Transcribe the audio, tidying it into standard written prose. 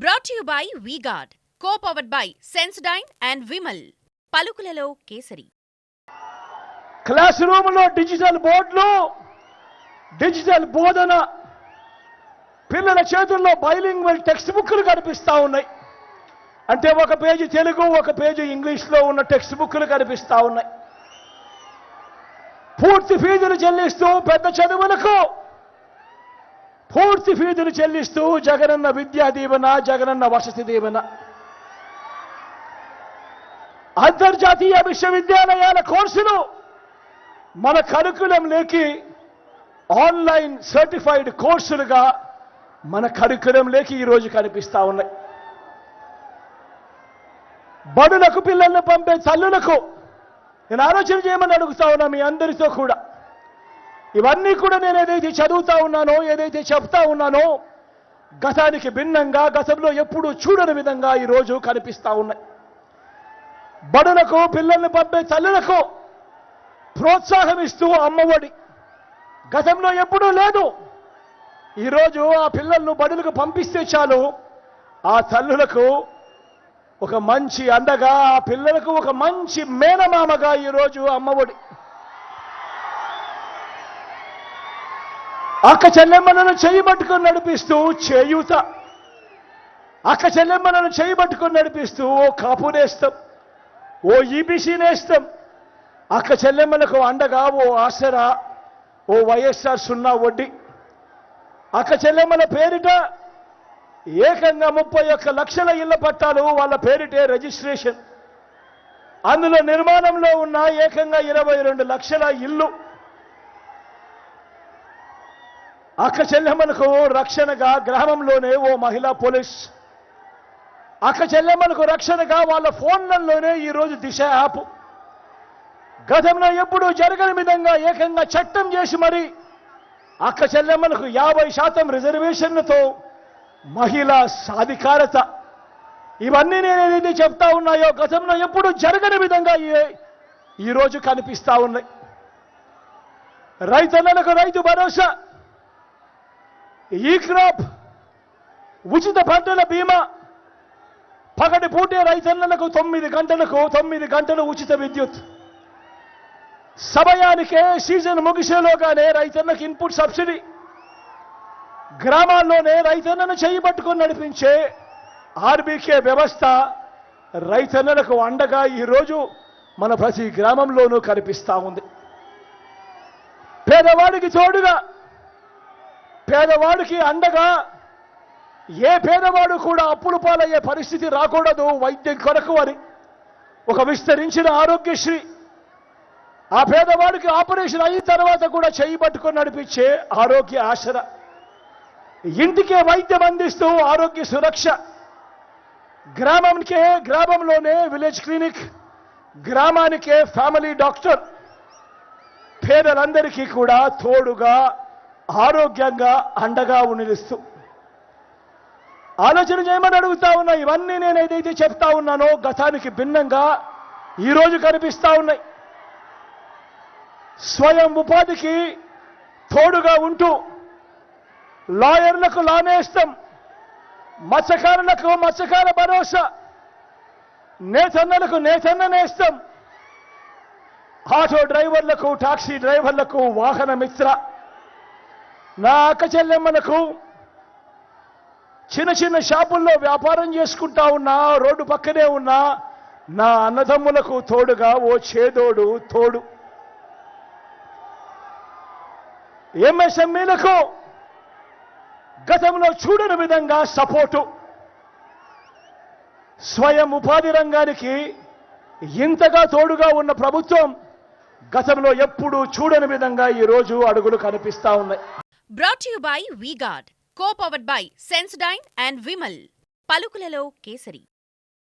Brought to you by V-Guard, co-powered by Sensodyne and Vimal. పలుకులలో Kesari. Class రూమ్లో digital బోర్డులు, digital బోధన, పిల్లల చేతుల్లో బైలింగ్వల్ టెక్స్ట్ బుక్లు కనిపిస్తా ఉన్నాయి. అంటే ఒక పేజీ తెలుగు, ఒక పేజీ ఇంగ్లీష్లో ఉన్న టెక్స్ట్ బుక్లు కనిపిస్తా ఉన్నాయి. పూర్తి ఫీజులు చెల్లిస్తూ పెద్ద చదువులకు పూర్తి ఫీజులు చెల్లిస్తూ జగనన్న విద్యా దీవెన, జగనన్న వసతి దీవెన, అంతర్జాతీయ విశ్వవిద్యాలయాల కోర్సులు మన కరికులంలోకి ఆన్లైన్ సర్టిఫైడ్ కోర్సులుగా మన కరికులంలోకి ఈరోజు కనిపిస్తా ఉన్నాయి. బడులకు పిల్లల్ని పంపే తల్లులకు నేను ఆలోచన చేయమని అడుగుతా ఉన్నా మీ అందరితో కూడా. ఇవన్నీ కూడా నేను ఏదైతే చదువుతా ఉన్నానో, ఏదైతే చెప్తా ఉన్నానో, గతానికి భిన్నంగా, గతంలో ఎప్పుడూ చూడని విధంగా ఈరోజు కనిపిస్తా ఉన్నాయి. బడులకు పిల్లల్ని పంపే తల్లులకు ప్రోత్సాహం ఇస్తూ అమ్మఒడి గతంలో ఎప్పుడూ లేదు. ఈరోజు ఆ పిల్లలను బడులకు పంపిస్తే చాలు, ఆ తల్లులకు ఒక మంచి అండగా, ఆ పిల్లలకు ఒక మంచి మేనమామగా ఈరోజు అమ్మఒడి. అక్క చెల్లెమ్మలను చేయబట్టుకొని నడిపిస్తూ చేయూత, అక్క చెల్లెమ్మలను చేయబట్టుకొని నడిపిస్తూ ఓ కాపు నేస్తం, ఓ ఈబీసీ నేస్తం, అక్క చెల్లెమ్మలకు అండగా ఓ ఆసరా, ఓ వైఎస్ఆర్ సున్నా వడ్డీ, అక్క చెల్లెమ్మల పేరిట ఏకంగా 31 లక్షల ఇళ్ల పట్టాలు వాళ్ళ పేరిటే రిజిస్ట్రేషన్, అందులో నిర్మాణంలో ఉన్న ఏకంగా 22 లక్షల ఇల్లు. అక్క చెల్లెమ్మలకు రక్షణగా గ్రామంలోనే ఓ మహిళా పోలీస్, అక్క చెల్లెమ్మలకు రక్షణగా వాళ్ళ ఫోన్లలోనే ఈరోజు దిశ యాప్. గతంలో ఎప్పుడూ జరగని విధంగా ఏకంగా చట్టం చేసి మరి అక్క చెల్లెమ్మలకు 50% రిజర్వేషన్లతో మహిళా సాధికారత. ఇవన్నీ నేను ఏదైతే చెప్తా ఉన్నాయో గతంలో ఎప్పుడూ జరగని విధంగా ఈరోజు కనిపిస్తా ఉన్నాయి. రైతన్నలకు రైతు భరోసా, ఈ క్రాప్, ఉచిత పంటల బీమా, పగటి పూటే రైతన్నలకు 9 గంటలు ఉచిత విద్యుత్, సమయానికే సీజన్ ముగిసేలోగానే రైతన్నకు ఇన్పుట్ సబ్సిడీ, గ్రామాల్లోనే రైతన్నను చేయబట్టుకొని నడిపించే ఆర్బీకే వ్యవస్థ రైతన్నలకు అండగా ఈరోజు మన ప్రతి గ్రామంలోనూ కనిపిస్తా ఉంది. పేదవాడికి తోడుగా, పేదవాడికి అండగా, ఏ పేదవాడు కూడా అప్పుల పాలయ్యే పరిస్థితి రాకూడదు వైద్యం కొరకు అని ఒక విస్తరించిన ఆరోగ్యశ్రీ, ఆ పేదవాడికి ఆపరేషన్ అయిన తర్వాత కూడా చేయబట్టుకొని నడిపించే ఆరోగ్య ఆసరా, ఇంటికే వైద్యం అందిస్తూ ఆరోగ్య సురక్ష, గ్రామంలోనే విలేజ్ క్లినిక్, గ్రామానికే ఫ్యామిలీ డాక్టర్, పేదలందరికీ కూడా తోడుగా ఆరోగ్యంగా అండగా నిలుస్తూ ఆలోచన చేయమని అడుగుతా ఉన్నా. ఇవన్నీ నేను ఏదైతే చెప్తా ఉన్నానో గతానికి భిన్నంగా ఈరోజు కనిపిస్తా ఉన్నాయి. స్వయం ఉపాధికి తోడుగా ఉంటూ లాయర్లకు లా నేస్తం, మత్స్యకారులకు మత్స్యకార భరోసా, నేతన్నలకు నేతన్న నేస్తం, ఆటో డ్రైవర్లకు టాక్సీ డ్రైవర్లకు వాహన మిత్ర, నా అక్క చెల్లెమ్మలకు చిన్న షాపుల్లో వ్యాపారం చేసుకుంటా ఉన్నా, రోడ్డు పక్కనే ఉన్నా నా అన్నదమ్ములకు తోడుగా ఓ చేదోడు తోడు, ఎంఎస్ఎంఈలకు గతంలో చూడని విధంగా సపోర్టు, స్వయం ఉపాధి రంగానికి ఇంతగా తోడుగా ఉన్న ప్రభుత్వం గతంలో ఎప్పుడూ చూడని విధంగా ఈరోజు అడుగులు కనిపిస్తా ఉన్నాయి. Brought to you by V-Guard, co-powered by Sensodyne and Vimal. పలుకులలో కేసరి.